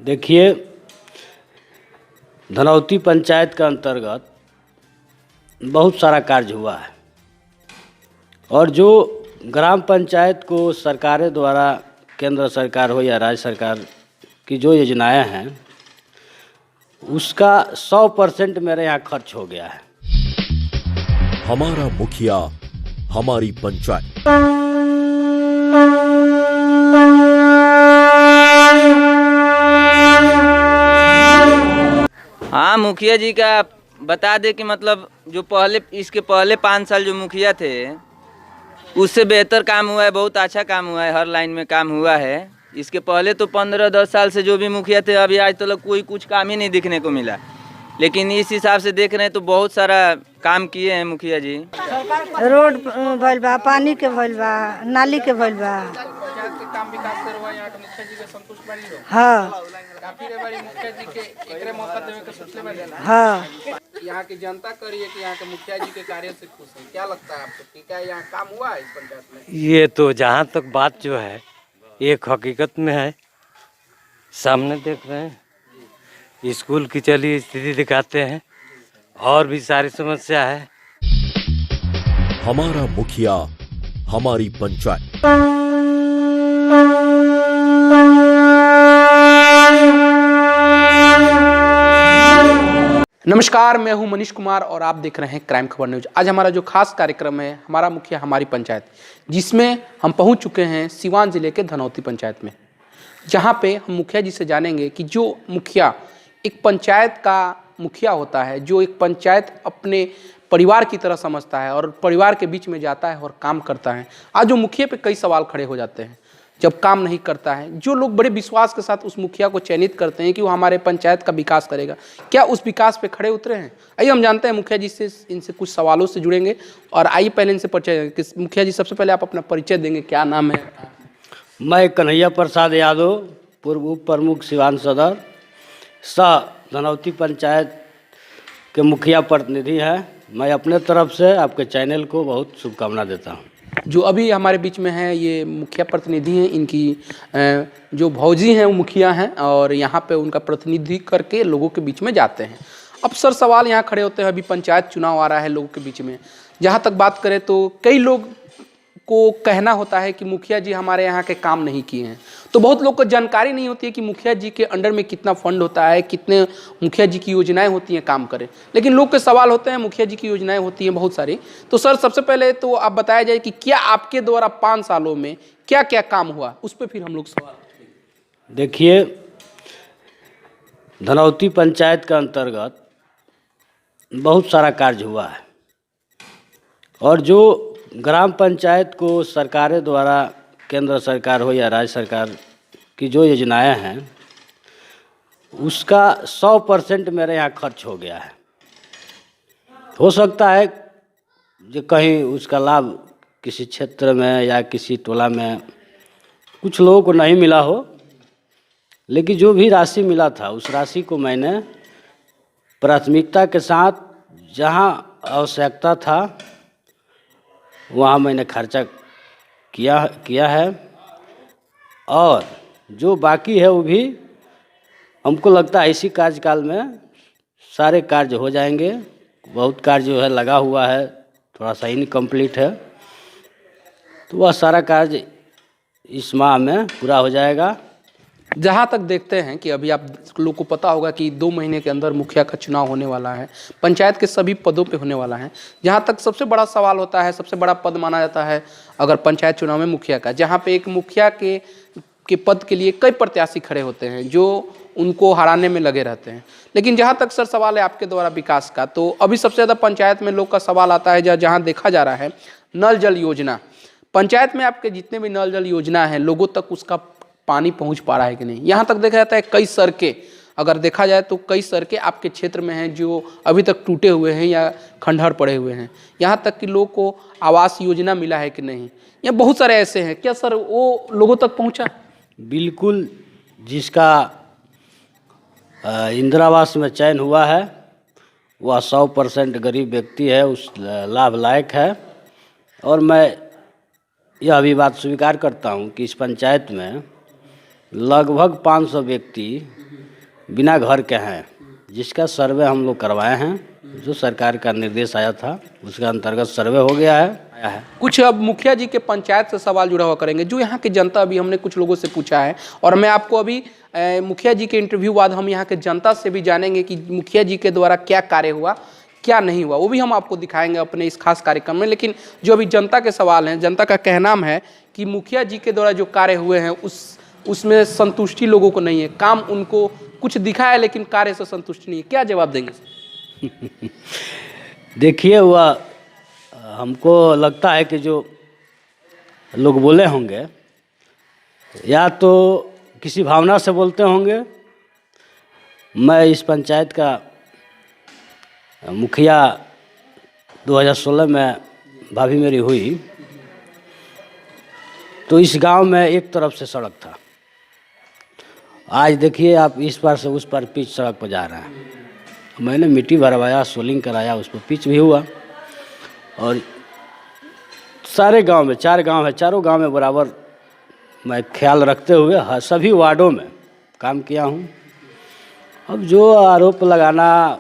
देखिए, धनौती पंचायत के अंतर्गत बहुत सारा कार्य हुआ है और जो ग्राम पंचायत को सरकारें द्वारा, केंद्र सरकार हो या राज्य सरकार की जो योजनाएं हैं, उसका 100% मेरे यहाँ खर्च हो गया है। हमारा मुखिया हमारी पंचायत। हाँ, मुखिया जी का बता दे कि मतलब जो इसके पहले 5 साल जो मुखिया थे उससे बेहतर काम हुआ है, बहुत अच्छा काम हुआ है, हर लाइन में काम हुआ है। इसके पहले तो 15-10 साल से जो भी मुखिया थे अभी आज तक कोई कुछ काम ही नहीं दिखने को मिला, लेकिन इस हिसाब से देख रहे हैं तो बहुत सारा काम किए हैं मुखिया जी। रोड भइल बा, पानी के भइल बा, नाली के भइल बा। काम विकास से हुआ यहाँ के मुखिया जी के संतुष्ट बाड़ी हो। हाँ काफी रे बारी मुखिया जी के एकरे मौका देवे के सोचले बाड़ी ना। हाँ, यहाँ की जनता करिए कि यहाँ के मुखिया जी के कार्य से खुश है। क्या लगता है आपको कि क्या यहाँ काम हुआ है इस पंचायत में? ये तो जहाँ तक बात जो है एक हकीकत में है, सामने देख रहे हैं। स्कूल की चली स्थिति दिखाते हैं और भी सारी समस्या है। हमारा मुखिया हमारी पंचायत। नमस्कार, मैं हूं मनीष कुमार और आप देख रहे हैं क्राइम खबर न्यूज। आज हमारा जो खास कार्यक्रम है हमारा मुखिया हमारी पंचायत, जिसमें हम पहुंच चुके हैं सिवान जिले के धनौती पंचायत में, जहां पे हम मुखिया जी से जानेंगे कि जो मुखिया एक पंचायत का मुखिया होता है, जो एक पंचायत अपने परिवार की तरह समझता है और परिवार के बीच में जाता है और काम करता है। आज जो मुखिया पे कई सवाल खड़े हो जाते हैं जब काम नहीं करता है। जो लोग बड़े विश्वास के साथ उस मुखिया को चयनित करते हैं कि वो हमारे पंचायत का विकास करेगा, क्या उस विकास पे खड़े उतरे हैं? आइए हम जानते हैं मुखिया जी से, इनसे कुछ सवालों से जुड़ेंगे। और आइए पहले इनसे परिचय, मुखिया जी सबसे पहले आप अपना परिचय देंगे, क्या नाम है? मैं कन्हैया प्रसाद यादव, पूर्व उप प्रमुख सिवान सदर सह धनौती पंचायत के मुखिया प्रतिनिधि हैं। मैं अपने तरफ से आपके चैनल को बहुत शुभकामना देता हूँ। जो अभी हमारे बीच में है ये मुखिया प्रतिनिधि हैं, इनकी जो भौजी हैं वो मुखिया हैं और यहाँ पे उनका प्रतिनिधि करके लोगों के बीच में जाते हैं। अब सर सवाल यहाँ खड़े होते हैं, अभी पंचायत चुनाव आ रहा है लोगों के बीच में। जहाँ तक बात करें तो कई लोग को कहना होता है कि मुखिया जी हमारे यहाँ के काम नहीं किए हैं, तो बहुत लोग को जानकारी नहीं होती है कि मुखिया जी के अंडर में कितना फंड होता है, कितने मुखिया जी की योजनाएं होती हैं काम करें। लेकिन लोग के सवाल होते हैं, मुखिया जी की योजनाएं होती हैं बहुत सारी। तो सर सबसे पहले तो आप बताया जाए कि क्या आपके द्वारा 5 सालों में क्या क्या काम हुआ, उस पर फिर हम लोग सवाल। देखिए, धनौती पंचायत के अंतर्गत बहुत सारा कार्य हुआ है और जो ग्राम पंचायत को सरकारें द्वारा, केंद्र सरकार हो या राज्य सरकार की जो योजनाएं हैं, उसका 100% मेरे यहाँ खर्च हो गया है। हो सकता है जो कहीं उसका लाभ किसी क्षेत्र में या किसी टोला में कुछ लोगों को नहीं मिला हो, लेकिन जो भी राशि मिला था उस राशि को मैंने प्राथमिकता के साथ जहाँ आवश्यकता था वहाँ मैंने खर्चा किया है और जो बाकी है वो भी हमको लगता है इसी कार्यकाल में सारे कार्य हो जाएंगे। बहुत कार्य जो है लगा हुआ है, थोड़ा सा इनकम्प्लीट है, तो वह सारा कार्य इस माह में पूरा हो जाएगा। जहाँ तक देखते हैं कि अभी आप लोग को पता होगा कि 2 महीने के अंदर मुखिया का चुनाव होने वाला है, पंचायत के सभी पदों पे होने वाला है। जहाँ तक सबसे बड़ा सवाल होता है, सबसे बड़ा पद माना जाता है अगर पंचायत चुनाव में मुखिया का, जहाँ पे एक मुखिया के पद के लिए कई प्रत्याशी खड़े होते हैं जो उनको हराने में लगे रहते हैं। लेकिन जहाँ तक सर सवाल है आपके द्वारा विकास का, तो अभी सबसे ज़्यादा पंचायत में लोग का सवाल आता है जहाँ देखा जा रहा है नल जल योजना। पंचायत में आपके जितने भी नल जल योजना है लोगों तक उसका पानी पहुंच पा रहा है कि नहीं? यहाँ तक देखा जाता है कई सड़कें, अगर देखा जाए तो कई सड़कें आपके क्षेत्र में हैं जो अभी तक टूटे हुए हैं या खंडहर पड़े हुए हैं। यहाँ तक कि लोग को आवास योजना मिला है कि नहीं, या बहुत सारे ऐसे हैं। क्या सर वो लोगों तक पहुँचा? बिल्कुल, जिसका इंदिरा आवास में चयन हुआ है वह 100% गरीब व्यक्ति है, उस लाभ लायक है। और मैं यह भी बात स्वीकार करता हूँ कि इस पंचायत में लगभग 500 व्यक्ति बिना घर के हैं, जिसका सर्वे हम लोग करवाए हैं। जो सरकार का निर्देश आया था उसके अंतर्गत सर्वे हो गया है, आया है। कुछ अब मुखिया जी के पंचायत से सवाल जुड़ा हुआ करेंगे। जो यहाँ की जनता, अभी हमने कुछ लोगों से पूछा है और मैं आपको अभी मुखिया जी के इंटरव्यू बाद हम यहाँ के जनता से भी जानेंगे कि मुखिया जी के द्वारा क्या कार्य हुआ, क्या नहीं हुआ, वो भी हम आपको दिखाएंगे अपने इस खास कार्यक्रम में। लेकिन जो अभी जनता के सवाल हैं, जनता का कहना है कि मुखिया जी के द्वारा जो कार्य हुए हैं उसमें संतुष्टि लोगों को नहीं है। काम उनको कुछ दिखा है लेकिन कार्य से संतुष्टि नहीं है। क्या जवाब देंगे? देखिए, वह हमको लगता है कि जो लोग बोले होंगे या तो किसी भावना से बोलते होंगे। मैं इस पंचायत का मुखिया 2016 में भाभी मेरी हुई तो इस गांव में एक तरफ से सड़क था। आज देखिए आप, इस पार से उस पार पिच सड़क पर जा रहे हैं। मैंने मिट्टी भरवाया, सोलिंग कराया, उस पर पिच भी हुआ। और सारे गांव में, 4 गांव है, चारों गांव में बराबर मैं ख्याल रखते हुए सभी वार्डों में काम किया हूं। अब जो आरोप लगाना,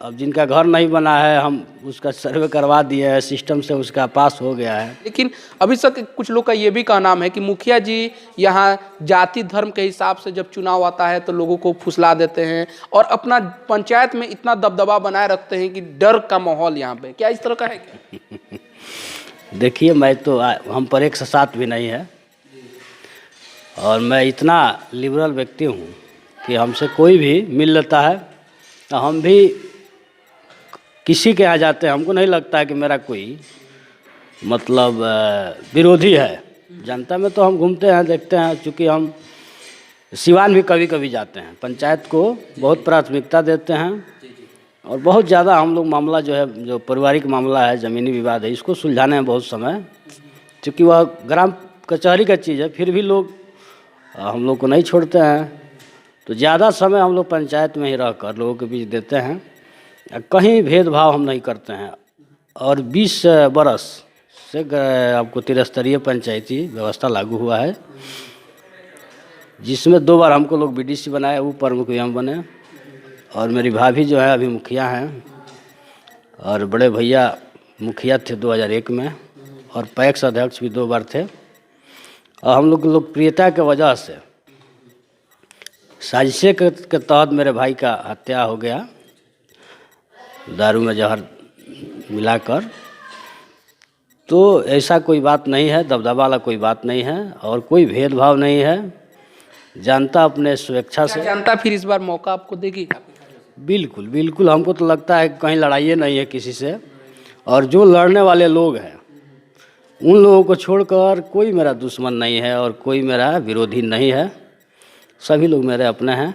अब जिनका घर नहीं बना है हम उसका सर्वे करवा दिए हैं, सिस्टम से उसका पास हो गया है। लेकिन अभी तक कुछ लोग का ये भी कहना है कि मुखिया जी यहाँ जाति धर्म के हिसाब से जब चुनाव आता है तो लोगों को फुसला देते हैं और अपना पंचायत में इतना दबदबा बनाए रखते हैं कि डर का माहौल यहाँ पे, क्या इस तरह का है क्या? देखिए, मैं तो हम पर 107 भी नहीं है और मैं इतना लिबरल व्यक्ति हूँ कि हमसे कोई भी मिल लेता है। हम भी किसी के यहाँ जाते हैं, हमको नहीं लगता है कि मेरा कोई मतलब विरोधी है। जनता में तो हम घूमते हैं, देखते हैं। चूँकि हम सिवान भी कभी कभी जाते हैं, पंचायत को बहुत प्राथमिकता देते हैं और बहुत ज़्यादा हम लोग मामला जो है, जो पारिवारिक मामला है, ज़मीनी विवाद है, इसको सुलझाने में बहुत समय, चूँकि वह ग्राम कचहरी का चीज़ है, फिर भी लोग हम लोग को नहीं छोड़ते हैं। तो ज़्यादा समय हम लोग पंचायत में ही रहकर लोगों के बीच देते हैं। कहीं भेदभाव हम नहीं करते हैं। और 20 बरस से आपको त्रिस्तरीय पंचायती व्यवस्था लागू हुआ है, जिसमें 2 बार हमको लोग बीडीसी बनाए, वो प्रमुख भी हम बने। और मेरी भाभी जो है अभी मुखिया हैं और बड़े भैया मुखिया थे 2001 में और पैक्स अध्यक्ष भी 2 बार थे। और हम लोग लोकप्रियता के वजह से साजिशे के तहत मेरे भाई का हत्या हो गया, दारू में जहर मिलाकर। तो ऐसा कोई बात नहीं है, दबदबा वाला कोई बात नहीं है और कोई भेदभाव नहीं है। जनता अपने स्वेच्छा से, जनता फिर इस बार मौका आपको देगी? बिल्कुल बिल्कुल। हमको तो लगता है कहीं लड़ाई नहीं है किसी से, और जो लड़ने वाले लोग हैं उन लोगों को छोड़कर कोई मेरा दुश्मन नहीं है और कोई मेरा विरोधी नहीं है। सभी लोग मेरे अपने हैं।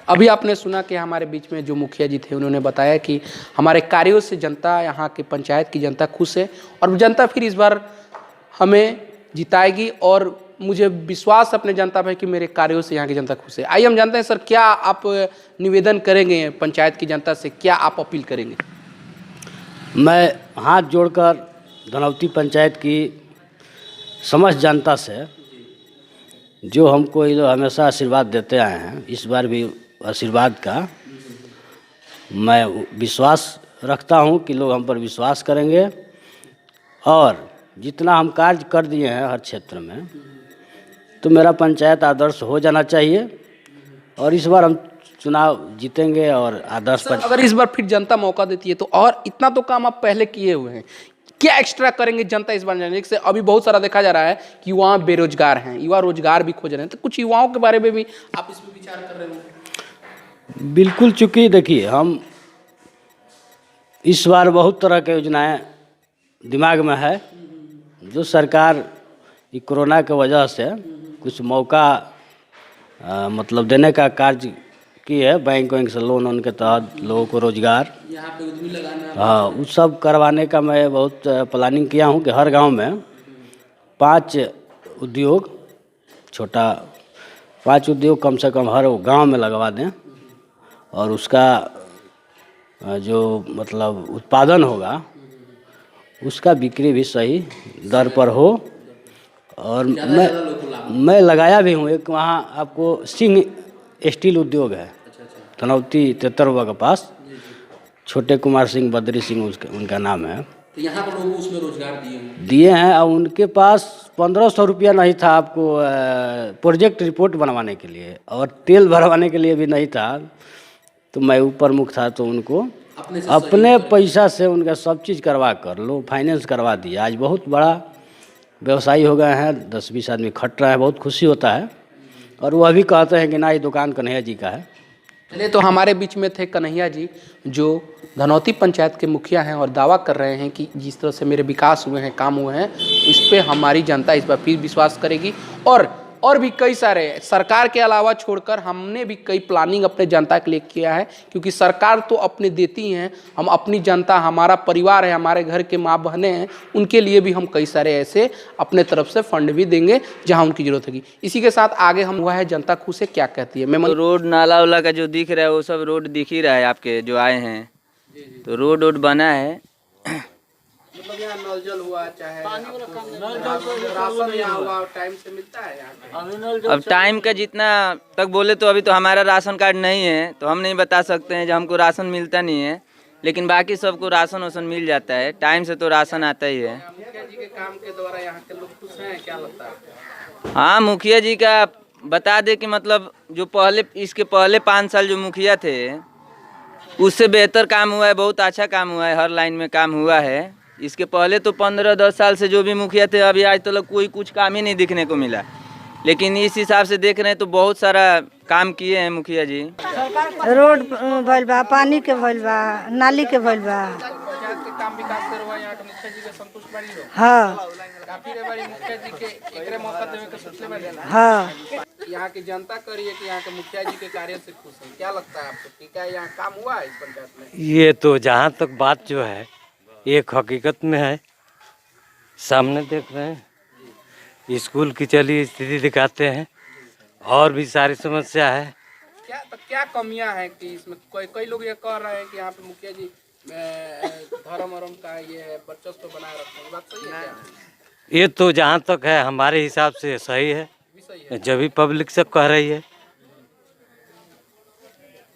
अभी आपने सुना कि हमारे बीच में जो मुखिया जी थे उन्होंने बताया कि हमारे कार्यों से जनता, यहाँ के पंचायत की जनता खुश है और जनता फिर इस बार हमें जिताएगी और मुझे विश्वास अपने जनता पे कि मेरे कार्यों से यहाँ की जनता खुश है। आइए हम जानते हैं सर, क्या आप निवेदन करेंगे पंचायत की जनता से, क्या आप अपील करेंगे? मैं हाथ जोड़कर धनौती पंचायत की समस्त जनता से, जो हमको ये हमेशा आशीर्वाद देते आए हैं, इस बार भी आशीर्वाद का मैं विश्वास रखता हूं कि लोग हम पर विश्वास करेंगे। और जितना हम कार्य कर दिए हैं हर क्षेत्र में, तो मेरा पंचायत आदर्श हो जाना चाहिए और इस बार हम चुनाव जीतेंगे और आदर्श पर। अगर इस बार फिर जनता मौका देती है तो, और इतना तो काम आप पहले किए हुए हैं, क्या एक्स्ट्रा करेंगे जनता इस बार जाने से? अभी बहुत सारा देखा जा रहा है कि युवा बेरोजगार हैं, युवा रोजगार भी खोज रहे हैं, तो कुछ युवाओं के बारे में भी आप इसमें विचार कर रहे हो? बिल्कुल। चूँकि देखिए, हम इस बार बहुत तरह के योजनाएं दिमाग में है। जो सरकार ये कोरोना के वजह से कुछ मौका मतलब देने का कार्य की है, बैंक से लोन के तहत लोगों को रोजगार, यहाँ पे उद्यमी लगाना, हाँ, उस सब करवाने का मैं बहुत प्लानिंग किया हूँ कि हर गांव में 5 उद्योग, छोटा 5 उद्योग कम से कम हर गांव में लगवा दें और उसका जो मतलब उत्पादन होगा उसका बिक्री भी सही दर पर हो। और मैं लगाया भी हूँ एक, वहाँ आपको सिंह स्टील उद्योग है, धनौती तेतरवा के पास, छोटे कुमार सिंह बद्री सिंह उनका नाम है। तो यहाँ पर लोग उसमें रोजगार दिए हैं और उनके पास 1500 रुपया नहीं था आपको प्रोजेक्ट रिपोर्ट बनवाने के लिए, और तेल भरवाने के लिए भी नहीं था। तो मैं ऊपर मुख था तो उनको अपने पैसा से उनका सब चीज़ करवा कर लो फाइनेंस करवा दिया। आज बहुत बड़ा व्यवसायी हो गए हैं, 10-20 आदमी खट रहे हैं, बहुत खुशी होता है। और वह भी कहते हैं कि ना ये दुकान कन्हैया जी का है। चलिए, तो हमारे बीच में थे कन्हैया जी जो धनौती पंचायत के मुखिया हैं और दावा कर रहे हैं कि जिस तरह से मेरे विकास हुए हैं, काम हुए हैं, इस पे हमारी जनता इस पर फिर विश्वास करेगी। और भी कई सारे सरकार के अलावा छोड़कर हमने भी कई प्लानिंग अपने जनता के लिए किया है, क्योंकि सरकार तो अपने देती हैं, हम अपनी जनता, हमारा परिवार है, हमारे घर के माँ बहनें हैं, उनके लिए भी हम कई सारे ऐसे अपने तरफ से फंड भी देंगे जहां उनकी जरूरत होगी। इसी के साथ आगे हम हुआ है जनता खुश है क्या कहती है। मैं तो रोड नाला वाला का जो दिख रहा है वो सब रोड दिख ही रहा है, आपके जो आए हैं तो रोड बना है। मतलब यहाँ नल जल हुआ, चाहे राशन यहाँ हुआ, टाइम से मिलता है यहाँ? अब टाइम का जितना तक बोले तो अभी तो हमारा राशन कार्ड नहीं है तो हम नहीं बता सकते हैं, जो हमको राशन मिलता नहीं है, लेकिन बाकी सबको राशन वासन मिल जाता है, टाइम से तो राशन आता ही है। मुखिया जी के काम के द्वारा यहाँ के लोग खुश हैं क्या लगता है? हाँ, मुखिया जी का बता दे कि मतलब जो इसके पहले 5 साल जो मुखिया थे उससे बेहतर काम हुआ है, बहुत अच्छा काम हुआ है, हर लाइन में काम हुआ है। इसके पहले तो 15-10 साल से जो भी मुखिया थे अभी आज तक कोई कुछ काम ही नहीं दिखने को मिला, लेकिन इस हिसाब से देख रहे हैं तो बहुत सारा काम किए हैं मुखिया जी। रोड भइल बा, पानी के भइल बा, नाली के भइल बा। पंचायत के काम विकास से हुआ, यहाँ के मुखिया जी के संतुष्ट बड़ी हो? हाँ काफी रे बड़ी मुखिया जी के एकरे मौका देवे के सोचले बड़े ना। हाँ यहाँ की जनता करिए कि यहाँ के मुखिया जी के कार्य से खुश है, क्या लगता है आपको कि क्या यहाँ काम हुआ है इस पंचायत में? ये तो जहाँ तक बात जो है एक हकीकत में है, सामने देख रहे हैं, स्कूल की चली स्थिति दिखाते हैं, और भी सारी समस्या है। क्या कमियां हैं कि इसमें कई लोग ये कह रहे हैं कि यहाँ पे मुखिया जी धर्म का ये है, वर्चस्व बनाए रखते हैं, बात सही है क्या? ये तो जहाँ तक है हमारे हिसाब से सही है, जब भी पब्लिक सब कह रही है।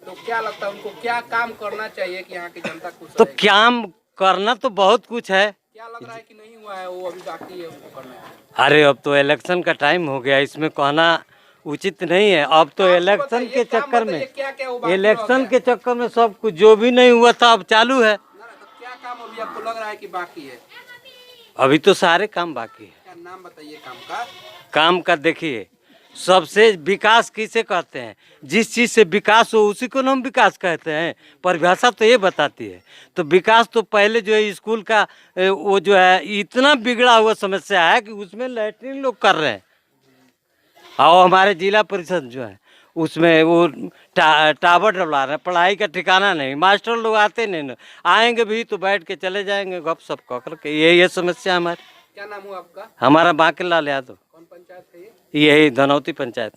तो क्या लगता है उनको क्या काम करना चाहिए कि यहाँ की जनता खुश तो रहे? काम करना तो बहुत कुछ है। क्या लग रहा है कि नहीं हुआ है, वो अभी बाकी है उनको करना है? अरे अब तो इलेक्शन का टाइम हो गया, इसमें कहना उचित नहीं है। अब तो इलेक्शन के चक्कर में सब कुछ जो भी नहीं हुआ था अब चालू है। तो क्या काम अभी आपको लग रहा है कि बाकी है? अभी तो सारे काम बाकी है। क्या नाम बताइए काम का? काम का देखिए, सबसे विकास किसे कहते हैं? जिस चीज़ से विकास हो उसी को हम विकास कहते हैं, परिभाषा तो ये बताती है। तो विकास तो पहले जो है स्कूल का वो जो है इतना बिगड़ा हुआ समस्या है कि उसमें लैट्रिन लोग कर रहे हैं, और हमारे जिला परिषद जो है उसमें वो टावर डलवा रहे हैं, पढ़ाई का ठिकाना नहीं, मास्टर लोग आते नहीं ना, आएंगे भी तो बैठ के चले जाएंगे गप सप कह करके। ये समस्या हमारी। क्या नाम हुआ आपका? हमारा बांके लाल यादव। कौन पंचायत है ये? यही धनौती पंचायत।